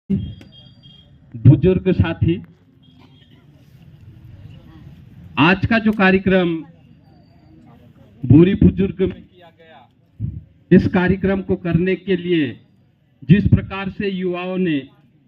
बुजुर्ग साथी, आज का जो कार्यक्रम भूरी बुजुर्ग में किया गया, इस कार्यक्रम को करने के लिए जिस प्रकार से युवाओं ने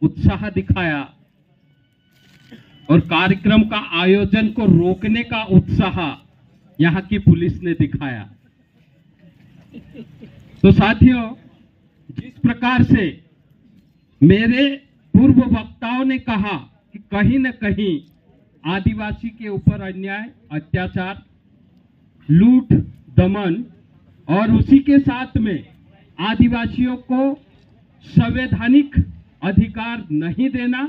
उत्साह दिखाया और कार्यक्रम का आयोजन को रोकने का उत्साह यहाँ की पुलिस ने दिखाया, तो साथियों, जिस प्रकार से मेरे पूर्व वक्ताओं ने कहा कि कहीं न कहीं आदिवासी के ऊपर अन्याय, अत्याचार, लूट, दमन और उसी के साथ में आदिवासियों को संवैधानिक अधिकार नहीं देना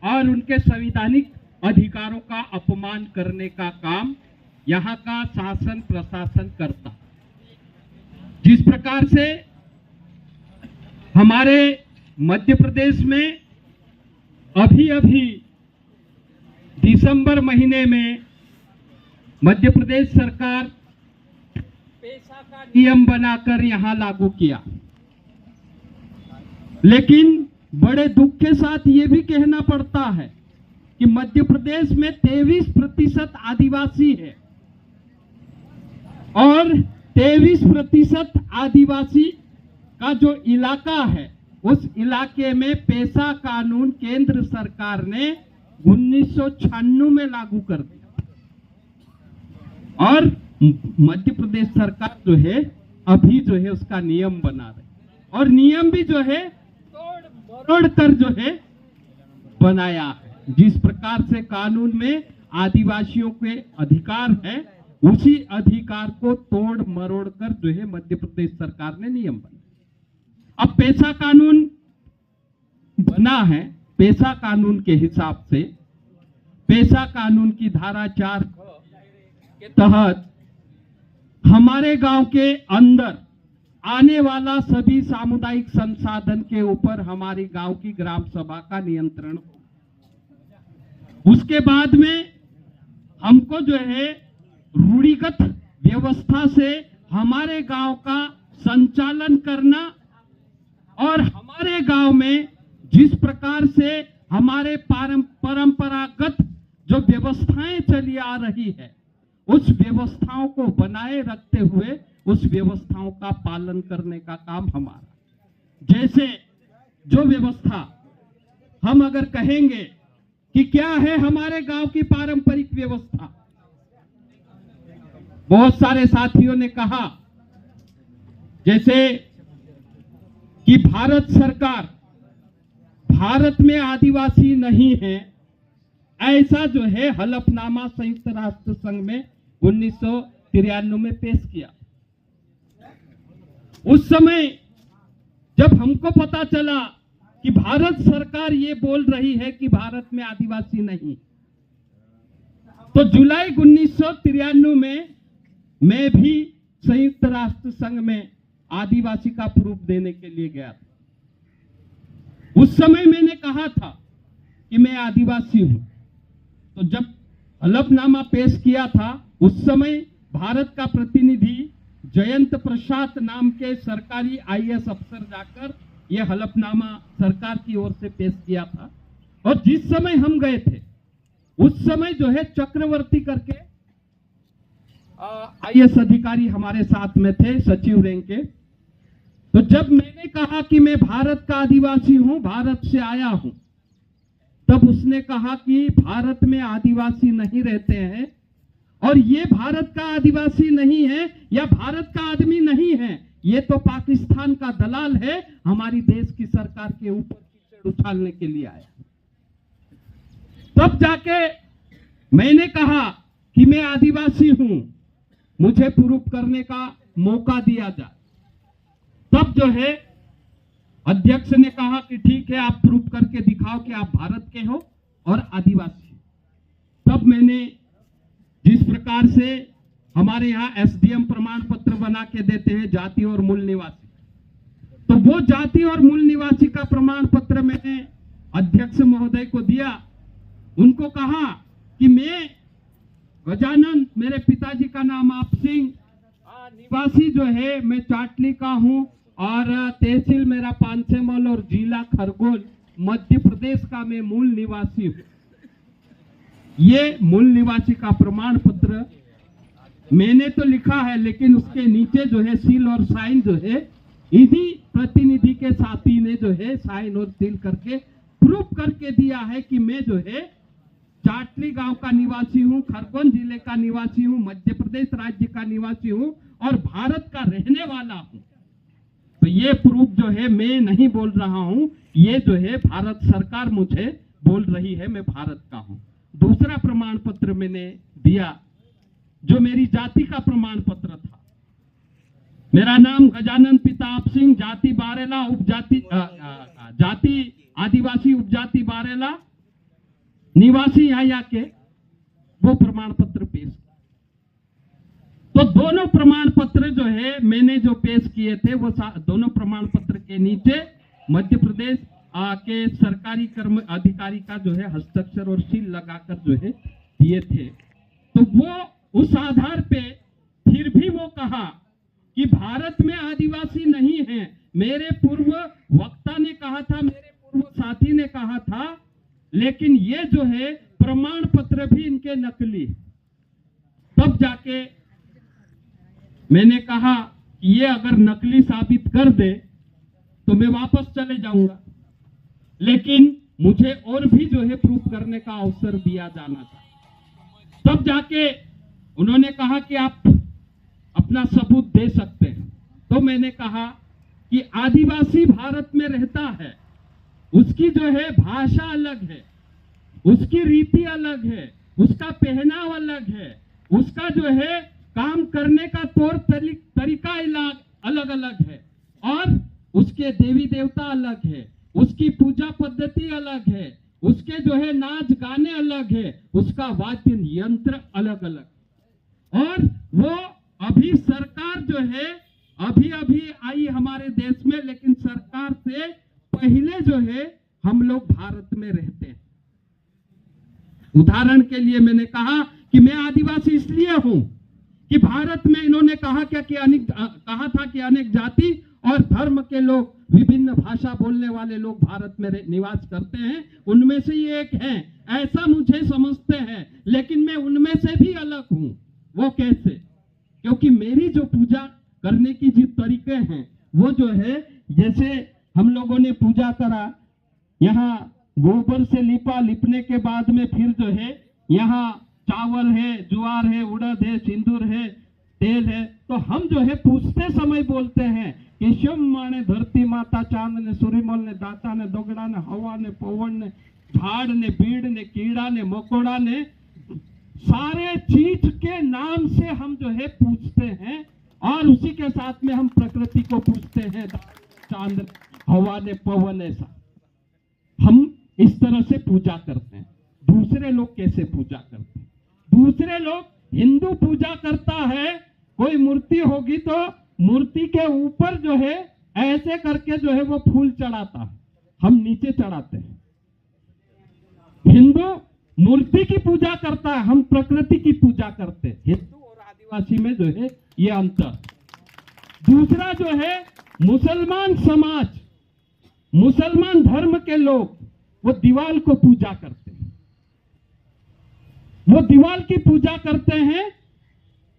और उनके संवैधानिक अधिकारों का अपमान करने का काम यहाँ का शासन प्रशासन करता। जिस प्रकार से हमारे मध्य प्रदेश में अभी दिसंबर महीने में मध्य प्रदेश सरकार पेशा का नियम बनाकर यहां लागू किया, लेकिन बड़े दुख के साथ ये भी कहना पड़ता है कि मध्य प्रदेश में 23% आदिवासी है और 23% आदिवासी का जो इलाका है, उस इलाके में पेशा कानून केंद्र सरकार ने 1996 में लागू कर दिया और मध्य प्रदेश सरकार जो है अभी जो है उसका नियम बना रही और नियम भी जो है तोड़ कर जो है बनाया है। जिस प्रकार से कानून में आदिवासियों के अधिकार है, उसी अधिकार को तोड़ मरोड़ कर जो है मध्य प्रदेश सरकार ने नियम बनाया। अब पेशा कानून बना है, पेशा कानून के हिसाब से पेशा कानून की धारा 4 के तहत हमारे गांव के अंदर आने वाला सभी सामुदायिक संसाधन के ऊपर हमारी गांव की ग्राम सभा का नियंत्रण हो। उसके बाद में हमको जो है रूढ़िगत व्यवस्था से हमारे गांव का संचालन करना और हमारे गांव में जिस प्रकार से हमारे परंपरागत जो व्यवस्थाएं चली आ रही है, उस व्यवस्थाओं को बनाए रखते हुए उस व्यवस्थाओं का पालन करने का काम हमारा। जैसे जो व्यवस्था हम अगर कहेंगे कि क्या है हमारे गांव की पारंपरिक व्यवस्था, बहुत सारे साथियों ने कहा जैसे कि भारत सरकार भारत में आदिवासी नहीं है, ऐसा जो है हलफनामा संयुक्त राष्ट्र संघ में 1993 में पेश किया। उस समय जब हमको पता चला कि भारत सरकार ये बोल रही है कि भारत में आदिवासी नहीं, तो जुलाई 1993 में मैं भी संयुक्त राष्ट्र संघ में आदिवासी का प्रूफ देने के लिए गया था। उस समय मैंने कहा था कि मैं आदिवासी हूं। तो जब हलफनामा पेश किया था, उस समय भारत का प्रतिनिधि जयंत प्रसाद नाम के सरकारी आईएएस अफसर जाकर यह हलफनामा सरकार की ओर से पेश किया था। और जिस समय हम गए थे, उस समय जो है चक्रवर्ती करके आईएएस अधिकारी हमारे साथ में थे, सचिव रैंक के। तो जब मैंने कहा कि मैं भारत का आदिवासी हूं, भारत से आया हूं, तब उसने कहा कि भारत में आदिवासी नहीं रहते हैं और ये भारत का आदिवासी नहीं है या भारत का आदमी नहीं है, ये तो पाकिस्तान का दलाल है, हमारी देश की सरकार के ऊपर कीचड़ उछालने के लिए आया। तब जाके मैंने कहा कि मैं आदिवासी हूं, मुझे प्रूफ करने का मौका दिया जाए। तब जो है अध्यक्ष ने कहा कि ठीक है, आप प्रूफ करके दिखाओ कि आप भारत के हो और आदिवासी। तब मैंने जिस प्रकार से हमारे यहाँ एसडीएम प्रमाण पत्र बना के देते हैं जाति और मूल निवासी, तो वो जाति और मूल निवासी का प्रमाण पत्र मैंने अध्यक्ष महोदय को दिया। उनको कहा कि मैं गजानन, मेरे पिताजी का नाम आप सिंह, निवासी जो है मैं चाटली का हूं और तहसील मेरा पांचेमल और जिला खरगोन मध्य प्रदेश का मैं मूल निवासी हूं। ये मूल निवासी का प्रमाण पत्र मैंने तो लिखा है, लेकिन उसके नीचे जो है सील और साइन जो है इन्हीं प्रतिनिधि के साथी ने जो है साइन और सील करके प्रूफ करके दिया है कि मैं जो है चाटली गांव का निवासी हूं, खरगोन जिले का निवासी हूं, मध्य प्रदेश राज्य का निवासी हूं और भारत का रहने वाला हूं। तो ये प्रूफ जो है मैं नहीं बोल रहा हूं, ये जो है भारत सरकार मुझे बोल रही है मैं भारत का हूं। दूसरा प्रमाण पत्र मैंने दिया जो मेरी जाति का प्रमाण पत्र था। मेरा नाम गजानन प्रताप सिंह, जाति बारेला, उपजाति जाति आदिवासी, उपजाति बारेला, निवासी यहाँ के, वो प्रमाण पत्र पेश। तो दोनों प्रमाण पत्र जो है मैंने जो पेश किए थे वो दोनों प्रमाण पत्र के नीचे मध्य प्रदेश के सरकारी कर्म अधिकारी का जो है हस्ताक्षर और सील लगाकर जो है दिए थे। तो वो उस आधार पे फिर भी वो कहा कि भारत में आदिवासी नहीं है। मेरे पूर्व वक्ता ने कहा था, मेरे पूर्व साथी ने कहा था, लेकिन ये जो है प्रमाण पत्र भी इनके नकली। तब जाके मैंने कहा कि ये अगर नकली साबित कर दे तो मैं वापस चले जाऊंगा, लेकिन मुझे और भी जो है प्रूफ करने का अवसर दिया जाना था। तब जाके उन्होंने कहा कि आप अपना सबूत दे सकते हैं। तो मैंने कहा कि आदिवासी भारत में रहता है, उसकी जो है भाषा अलग है, उसकी रीति अलग है, उसका पहनाव अलग है, उसका जो है काम करने का तौर तरीका अलग अलग है और उसके देवी देवता अलग है, उसकी पूजा पद्धति अलग है, उसके जो है नाच गाने अलग है, उसका वाद्य यंत्र अलग अलग। और वो अभी सरकार जो है अभी अभी आई हमारे देश में, लेकिन सरकार से पहले जो है हम लोग भारत में रहते हैं। उदाहरण के लिए मैंने कहा कि मैं आदिवासी इसलिए हूं कि भारत में इन्होंने कहा क्या कि कहा था कि अनेक जाति और धर्म के लोग, विभिन्न भाषा बोलने वाले लोग भारत में निवास करते हैं, उनमें से ये एक है, ऐसा मुझे समझते हैं, लेकिन मैं उनमें से भी अलग हूं। वो कैसे? क्योंकि मेरी जो पूजा करने की जो तरीके हैं वो जो है, जैसे हम लोगों ने पूजा करा, यहाँ गोबर से लिपने के बाद में फिर जो है यहाँ चावल है, ज्वार है, उड़द है, सिंदूर है, तेल है, तो हम जो है पूछते समय बोलते हैं कि शम माने धरती माता, चांद ने, सूर्यमल ने, दाता ने, दोगड़ा ने, हवा ने, पवन ने, झाड़ ने, बीड़ ने, कीड़ा ने, मकोड़ा ने, सारे चीज के नाम से हम जो है पूछते हैं और उसी के साथ में हम प्रकृति को पूछते हैं, चांद, हवा ने, पवन, ऐसा हम इस तरह से पूजा करते हैं। दूसरे लोग कैसे पूजा करते हैं? दूसरे लोग, हिंदू पूजा करता है, कोई मूर्ति होगी तो मूर्ति के ऊपर जो है ऐसे करके जो है वो फूल चढ़ाता है, हम नीचे चढ़ाते हैं। हिंदू मूर्ति की पूजा करता है, हम प्रकृति की पूजा करते हैं। हिंदू और आदिवासी में जो है ये अंतर। दूसरा जो है मुसलमान समाज, मुसलमान धर्म के लोग वो दीवाल को पूजा करते हैं, वो दीवाल की पूजा करते हैं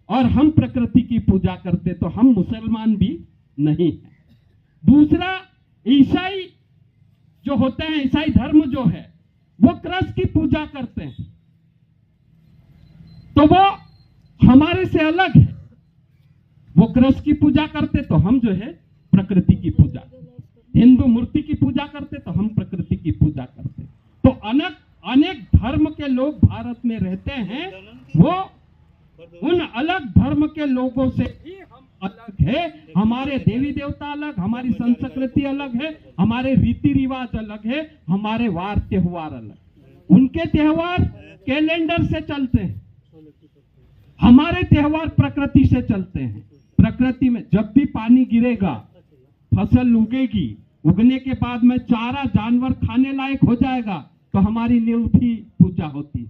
और हम प्रकृति की पूजा करते, तो हम मुसलमान भी नहीं है। दूसरा, ईसाई जो होते हैं, ईसाई धर्म जो है वो कृष्ण की पूजा करते हैं, तो वो हमारे से अलग है। वो कृष्ण की पूजा करते तो हम जो है प्रकृति की पूजा, हिंदू मूर्ति की पूजा करते तो हम प्रकृति की पूजा करते। तो अनेक धर्म के लोग भारत में रहते हैं, वो उन अलग धर्म के लोगों से ही हम अलग है। हमारे देवी देवता अलग, हमारी संस्कृति अलग है, हमारे रीति रिवाज अलग है, हमारे वार त्योहार अलग। उनके त्योहार कैलेंडर से चलते हैं, हमारे त्योहार प्रकृति से चलते हैं। प्रकृति में जब भी पानी गिरेगा, फसल उगेगी, उगने के बाद में चारा जानवर खाने लायक हो जाएगा तो हमारी न्योथी पूजा होती।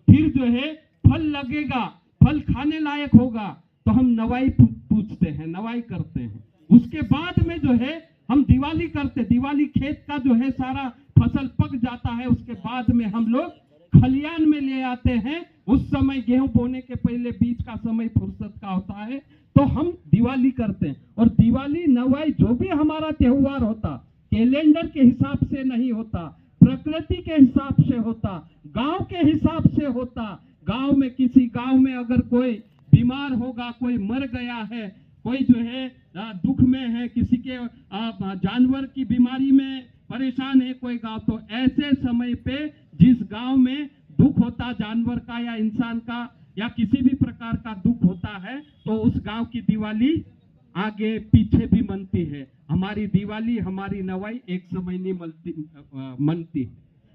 फिर जो है फल लगेगा, फल खाने लायक होगा तो हम नवाई पूछते हैं, नवाई करते हैं। उसके बाद में जो है हम दिवाली करते, दिवाली खेत का जो है सारा फसल पक जाता है उसके बाद में हम लोग खलियान में ले आते हैं। उस समय गेहूं बोने के पहले बीच का समय फुर्सत का होता है, तो हम दिवाली करते हैं। और दिवाली नवाई जो भी हमारा त्योहार होता कैलेंडर के हिसाब से नहीं होता, प्रकृति के हिसाब से होता, गांव के हिसाब से होता। गांव में किसी गांव में अगर कोई बीमार होगा, कोई मर गया है, कोई जो है दुख में है, किसी के जानवर की बीमारी में परेशान है कोई गांव, तो ऐसे समय पे जिस गांव में दुख होता जानवर का या इंसान का या किसी भी प्रकार का दुख होता है, तो उस गांव की दिवाली आगे पीछे भी मनती है। हमारी दिवाली, हमारी नवाई एक समय नहीं मनती है।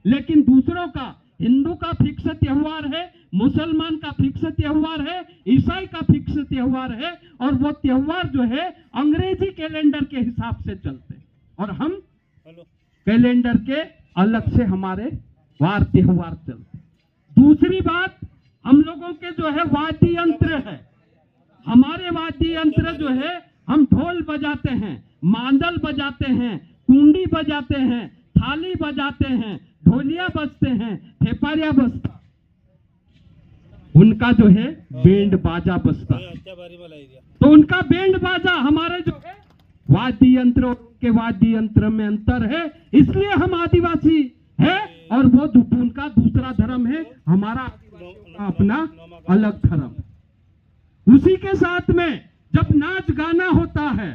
लेकिन दूसरों का, हिंदू का फिक्स त्योहार है, मुसलमान का फिक्स त्योहार है, ईसाई का फिक्स त्योहार है, और वो त्योहार जो है अंग्रेजी कैलेंडर के हिसाब से चलते हैं और हम कैलेंडर के अलग से हमारे वार त्योहार चलते हैं। दूसरी बात, हम लोगों के जो है वाद्य यंत्र है। हमारे वाद्य यंत्र जो है, हम ढोल बजाते हैं, मांदल बजाते हैं, कुंडी बजाते हैं, थाली बजाते हैं, ढोलिया बजते हैं, फेफारिया बजता, उनका जो है बैंड बाजा बजता। तो उनका बैंड बाजा, हमारे जो है वाद्य यंत्र और उनके वाद्य यंत्र में अंतर है। इसलिए हम आदिवासी है और वो उनका दूसरा धर्म है, हमारा अपना अलग धर्म। उसी के साथ में जब नाच गाना होता है,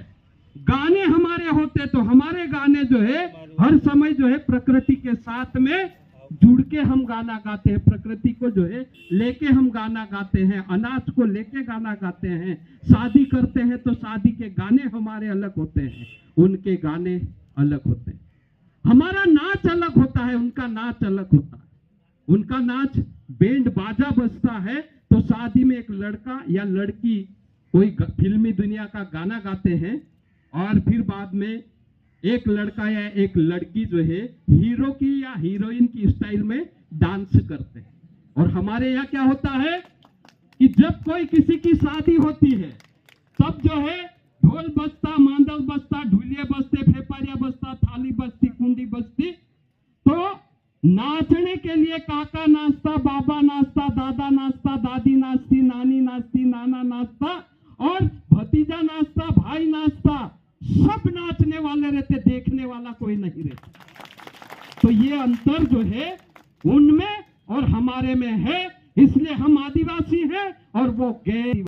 गाने हमारे होते, तो हमारे गाने जो है हर समय जो है प्रकृति के साथ में जुड़ के हम गाना गाते हैं, प्रकृति को जो है लेके हम गाना गाते हैं, अनाज को लेके गाना गाते हैं। शादी करते हैं तो शादी के गाने हमारे अलग होते हैं, उनके गाने अलग होते हैं। हमारा नाच अलग होता है, उनका नाच अलग होता है। उनका नाच बैंड बाजा बजता है, तो शादी में एक लड़का या लड़की कोई फिल्मी दुनिया का गाना गाते हैं और फिर बाद में एक लड़का या एक लड़की जो है हीरो की या हीरोइन की स्टाइल में डांस करते हैं। और हमारे यहाँ क्या होता है कि जब कोई किसी की शादी होती है, तब जो है ढोल बजता, मांदल बजता, ढुलिया बजते, फेफारिया बजता, थाली बजती, कुंडी बजती। तो नाचने के लिए काका नाचता, बाबा नाचता, दादा नाचता, दादी नाचती, नानी नाचती, नाना नाचता और भतीजा नाचता, भाई नाचता, सब नाचने वाले रहते, देखने वाला कोई नहीं रहता। तो ये अंतर जो है उनमें और हमारे में है, इसलिए हम आदिवासी हैं और वो गैर